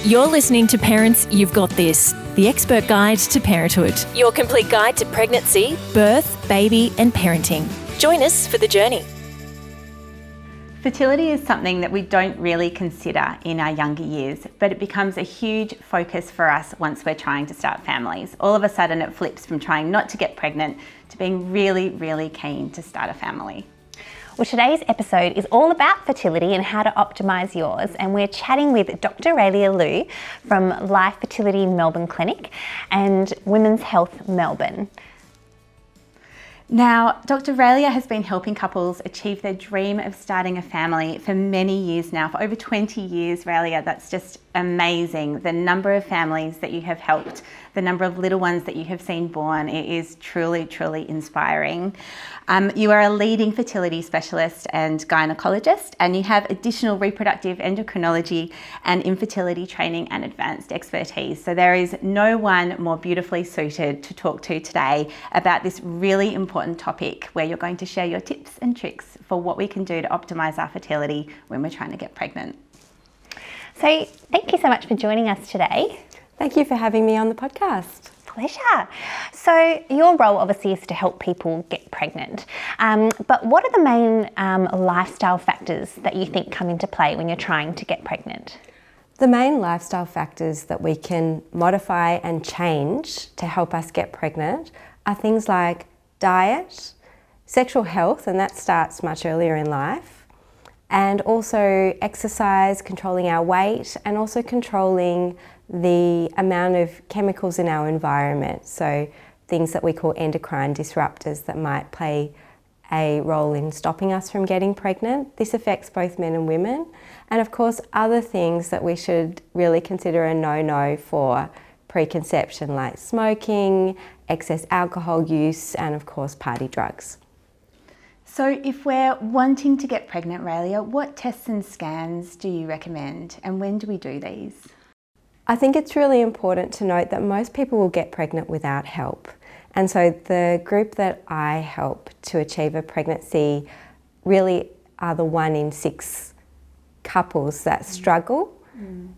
You're listening to Parents You've Got This, the expert guide to parenthood. Your complete guide to pregnancy, birth, baby and parenting. Join us for the journey. Fertility is something that we don't really consider in our younger years, but it becomes a huge focus for us once we're trying to start families. All of a sudden it flips from trying not to get pregnant to being really, really keen to start a family. Well, today's episode is all about fertility and how to optimise yours, and we're chatting with Dr Raelia Lew from Life Fertility Melbourne Clinic and Women's Health Melbourne. Now, Dr Raelia has been helping couples achieve their dream of starting a family for many years now, for over 20 years, Raelia. That's just amazing. The number of families that you have helped, the number of little ones that you have seen born, it is truly, truly inspiring. You are a leading fertility specialist and gynecologist, and you have additional reproductive endocrinology and infertility training and advanced expertise. So there is no one more beautifully suited to talk to today about this really important topic, where you're going to share your tips and tricks for what we can do to optimize our fertility when we're trying to get pregnant. So thank you so much for joining us today. Thank you for having me on the podcast. Pleasure. So your role obviously is to help people get pregnant, but what are the main lifestyle factors that you think come into play when you're trying to get pregnant? The main lifestyle factors that we can modify and change to help us get pregnant are things like diet, sexual health, and that starts much earlier in life, and also exercise, controlling our weight, and also controlling the amount of chemicals in our environment. So things that we call endocrine disruptors that might play a role in stopping us from getting pregnant. This affects both men and women. And of course, other things that we should really consider a no-no for preconception, like smoking, excess alcohol use, and of course, party drugs. So if we're wanting to get pregnant, Raelia, what tests and scans do you recommend, and when do we do these? I think it's really important to note that most people will get pregnant without help. And so the group that I help to achieve a pregnancy really are the 1 in 6 couples that struggle.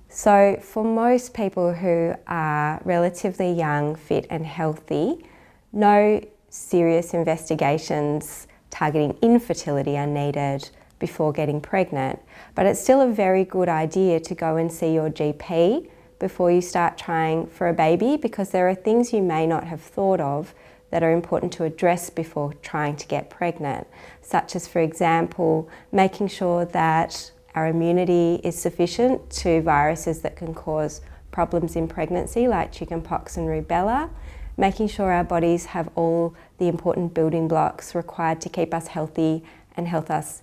So for most people who are relatively young, fit and healthy, no serious investigations targeting infertility are needed before getting pregnant. But it's still a very good idea to go and see your GP before you start trying for a baby, because there are things you may not have thought of that are important to address before trying to get pregnant, such as, for example, making sure that our immunity is sufficient to viruses that can cause problems in pregnancy, like chickenpox and rubella, making sure our bodies have all the important building blocks required to keep us healthy and help us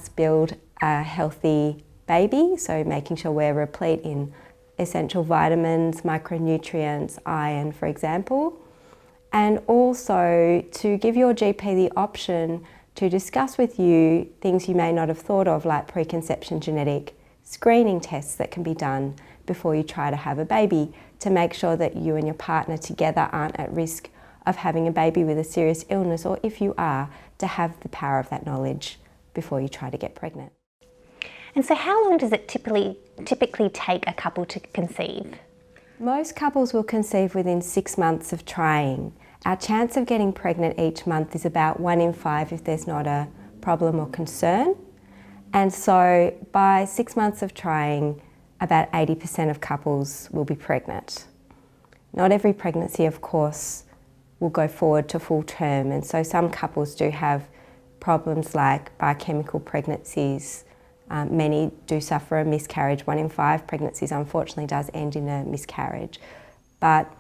build a healthy baby, so making sure we're replete in essential vitamins, micronutrients, iron, for example, and also to give your GP the option to discuss with you things you may not have thought of, like preconception genetic screening tests that can be done before you try to have a baby, to make sure that you and your partner together aren't at risk of having a baby with a serious illness, or if you are, to have the power of that knowledge before you try to get pregnant. And so how long does it typically take a couple to conceive? Most couples will conceive within 6 months of trying. Our chance of getting pregnant each month is about 1 in 5 if there's not a problem or concern. And so by 6 months of trying, about 80% of couples will be pregnant. Not every pregnancy, of course, will go forward to full term, and so some couples do have problems like biochemical pregnancies. Many do suffer a miscarriage. 1 in 5 pregnancies unfortunately does end in a miscarriage. But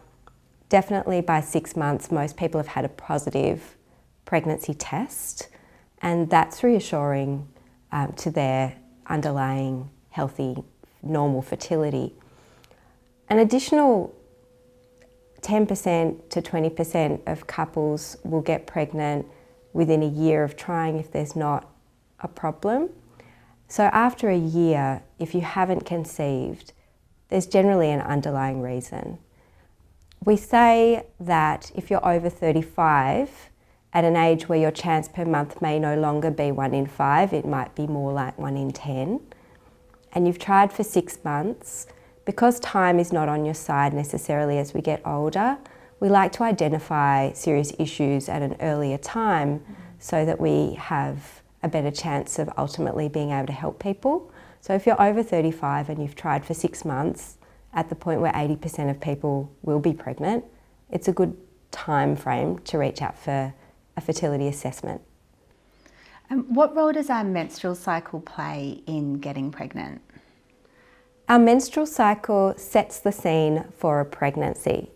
definitely by 6 months, most people have had a positive pregnancy test, and that's reassuring to their underlying healthy, normal fertility. An additional 10% to 20% of couples will get pregnant within a year of trying if there's not a problem. So after a year, if you haven't conceived, there's generally an underlying reason. We say that if you're over 35, at an age where your chance per month may no longer be 1 in 5, it might be more like 1 in 10. and you've tried for 6 months, because time is not on your side necessarily as we get older, we like to identify serious issues at an earlier time so that we have a better chance of ultimately being able to help people. So if you're over 35 and you've tried for 6 months, at the point where 80% of people will be pregnant, it's a good time frame to reach out for a fertility assessment. What role does our menstrual cycle play in getting pregnant? Our menstrual cycle sets the scene for a pregnancy.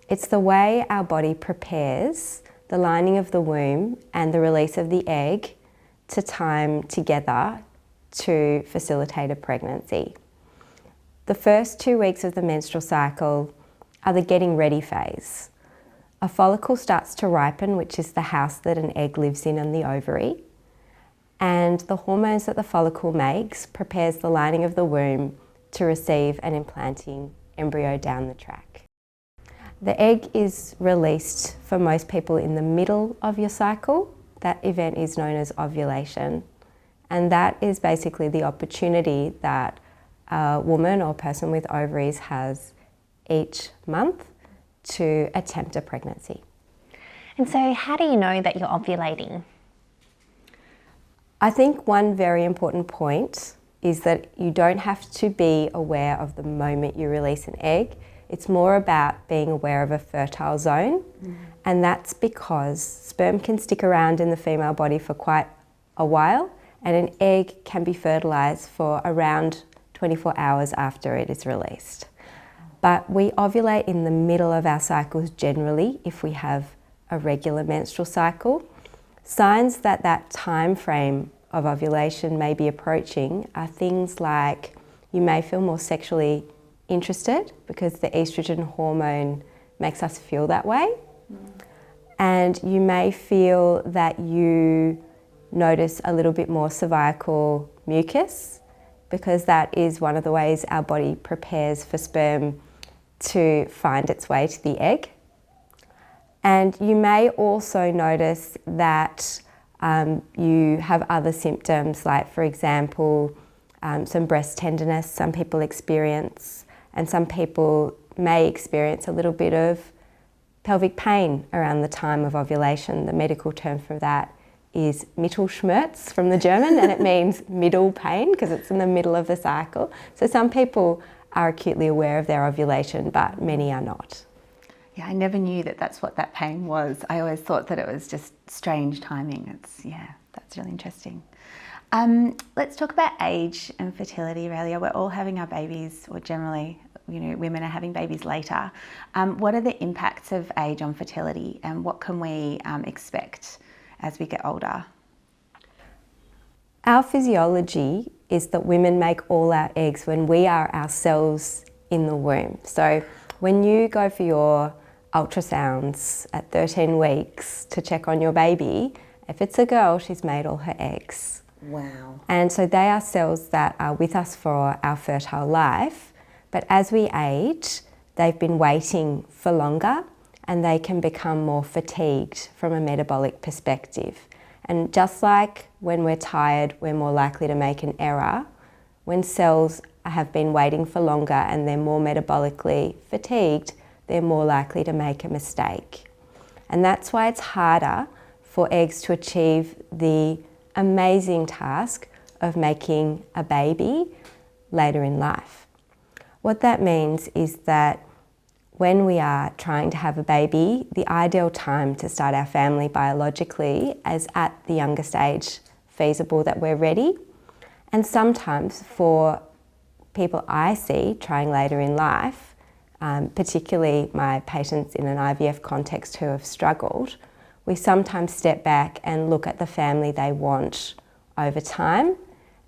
It's the way our body prepares the lining of the womb and the release of the egg to time together to facilitate a pregnancy. The first 2 weeks of the menstrual cycle are the getting ready phase. A follicle starts to ripen, which is the house that an egg lives in the ovary, and the hormones that the follicle makes prepares the lining of the womb to receive an implanting embryo down the track. The egg is released for most people in the middle of your cycle. That event is known as ovulation, and that is basically the opportunity that a woman or person with ovaries has each month to attempt a pregnancy. And so how do you know that you're ovulating? I think one very important point is that you don't have to be aware of the moment you release an egg. It's more about being aware of a fertile zone, and that's because sperm can stick around in the female body for quite a while, and an egg can be fertilised for around 24 hours after it is released. But we ovulate in the middle of our cycles generally if we have a regular menstrual cycle. Signs that that time frame of ovulation may be approaching are things like you may feel more sexually interested because the estrogen hormone makes us feel that way. And you may feel that you notice a little bit more cervical mucus because that is one of the ways our body prepares for sperm to find its way to the egg. And you may also notice that you have other symptoms like, for example, some breast tenderness some people experience, and some people may experience a little bit of pelvic pain around the time of ovulation. The medical term for that is Mittelschmerz from the German, and it means middle pain because it's in the middle of the cycle. So some people are acutely aware of their ovulation, but many are not. Yeah, I never knew that that's what that pain was. I always thought that it was just strange timing. That's really interesting. Let's talk about age and fertility, Raelia. We're all having our babies, or generally, women are having babies later. What are the impacts of age on fertility, and what can we expect as we get older? Our physiology is that women make all our eggs when we are ourselves in the womb. So when you go for your ultrasounds at 13 weeks to check on your baby, if it's a girl, she's made all her eggs. Wow. And so they are cells that are with us for our fertile life, but as we age, they've been waiting for longer and they can become more fatigued from a metabolic perspective. And just like when we're tired, we're more likely to make an error, when cells have been waiting for longer and they're more metabolically fatigued, they're more likely to make a mistake. And that's why it's harder for eggs to achieve the amazing task of making a baby later in life. What that means is that when we are trying to have a baby, the ideal time to start our family biologically is at the youngest age feasible that we're ready. And sometimes for people I see trying later in life, particularly my patients in an IVF context who have struggled, we sometimes step back and look at the family they want over time,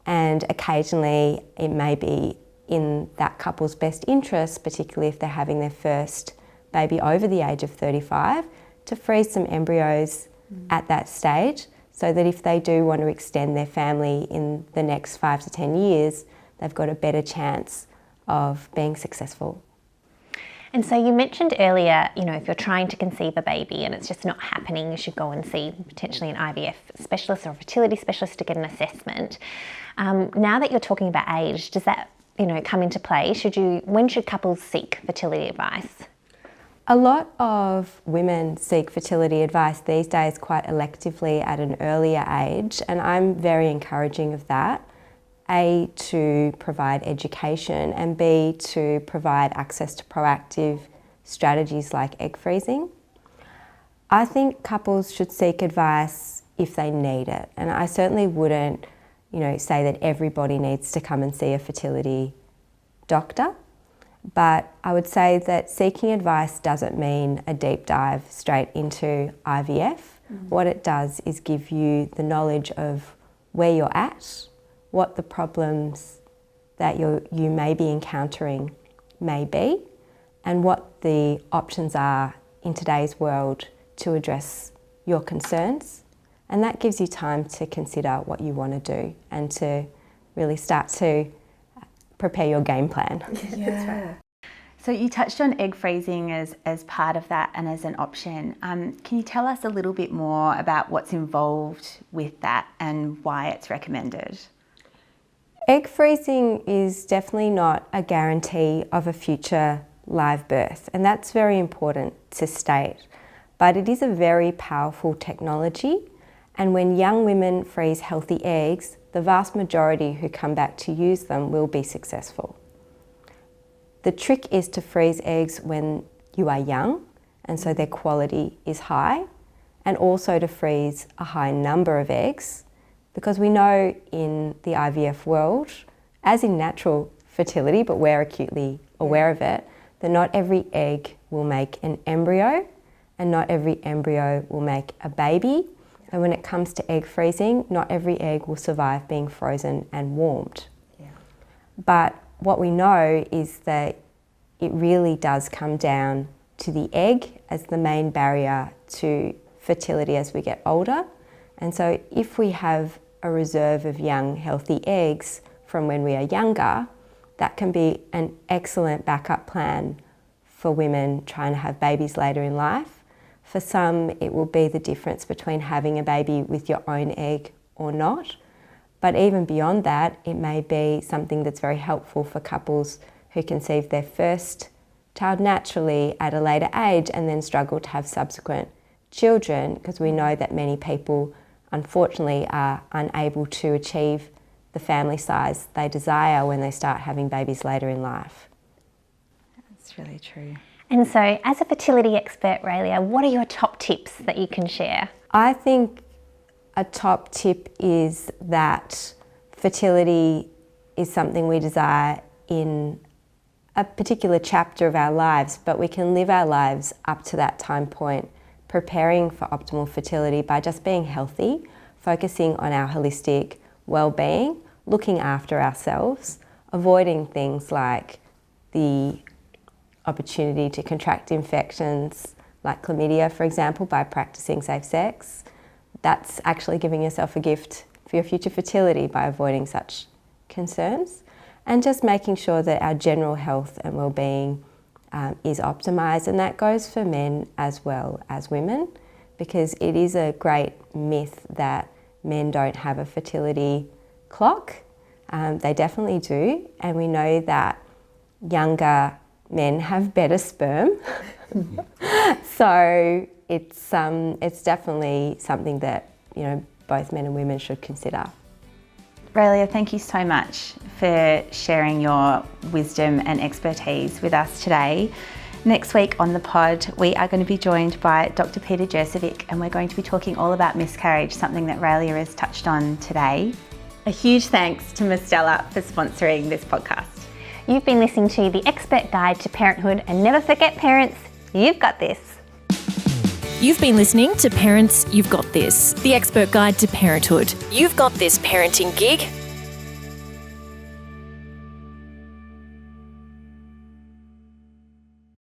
and occasionally it may be in that couple's best interest, particularly if they're having their first baby over the age of 35, to freeze some embryos at that stage, so that if they do want to extend their family in the next 5 to 10 years, they've got a better chance of being successful. And so you mentioned earlier, if you're trying to conceive a baby and it's just not happening, you should go and see potentially an IVF specialist or a fertility specialist to get an assessment. Now that you're talking about age, does that, come into play? When should couples seek fertility advice? A lot of women seek fertility advice these days quite electively at an earlier age, and I'm very encouraging of that. A, to provide education, and B, to provide access to proactive strategies like egg freezing. I think couples should seek advice if they need it, and I certainly wouldn't, say that everybody needs to come and see a fertility doctor, but I would say that seeking advice doesn't mean a deep dive straight into IVF. What it does is give you the knowledge of where you're at, what the problems that you may be encountering may be, and what the options are in today's world to address your concerns. And that gives you time to consider what you want to do and to really start to prepare your game plan. Yeah. That's right. So you touched on egg freezing as part of that and as an option. Can you tell us a little bit more about what's involved with that and why it's recommended? Egg freezing is definitely not a guarantee of a future live birth, and that's very important to state. But it is a very powerful technology, and when young women freeze healthy eggs, the vast majority who come back to use them will be successful. The trick is to freeze eggs when you are young, and so their quality is high, and also to freeze a high number of eggs, because we know in the IVF world, as in natural fertility, but we're acutely aware of it, that not every egg will make an embryo, and not every embryo will make a baby. And when it comes to egg freezing, not every egg will survive being frozen and warmed. Yeah. But what we know is that it really does come down to the egg as the main barrier to fertility as we get older. And so if we have a reserve of young, healthy eggs from when we are younger, that can be an excellent backup plan for women trying to have babies later in life. For some, it will be the difference between having a baby with your own egg or not. But even beyond that, it may be something that's very helpful for couples who conceive their first child naturally at a later age and then struggle to have subsequent children, because we know that many people unfortunately are unable to achieve the family size they desire when they start having babies later in life. That's really true. And so, as a fertility expert, Raelia, what are your top tips that you can share? I think a top tip is that fertility is something we desire in a particular chapter of our lives, but we can live our lives up to that time point preparing for optimal fertility by just being healthy, focusing on our holistic well-being, looking after ourselves, avoiding things like the opportunity to contract infections like chlamydia, for example, by practicing safe sex. That's actually giving yourself a gift for your future fertility by avoiding such concerns, and just making sure that our general health and well-being is optimised, and that goes for men as well as women, because it is a great myth that men don't have a fertility clock. They definitely do, and we know that younger men have better sperm. So it's definitely something that both men and women should consider. Raelia, thank you so much for sharing your wisdom and expertise with us today. Next week on the pod, we are going to be joined by Dr. Peter Jurcevic, and we're going to be talking all about miscarriage, something that Raelia has touched on today. A huge thanks to Mostella for sponsoring this podcast. You've been listening to The Expert Guide to Parenthood, and never forget, parents, you've got this. You've been listening to Parents, You've Got This, the expert guide to parenthood. You've got this parenting gig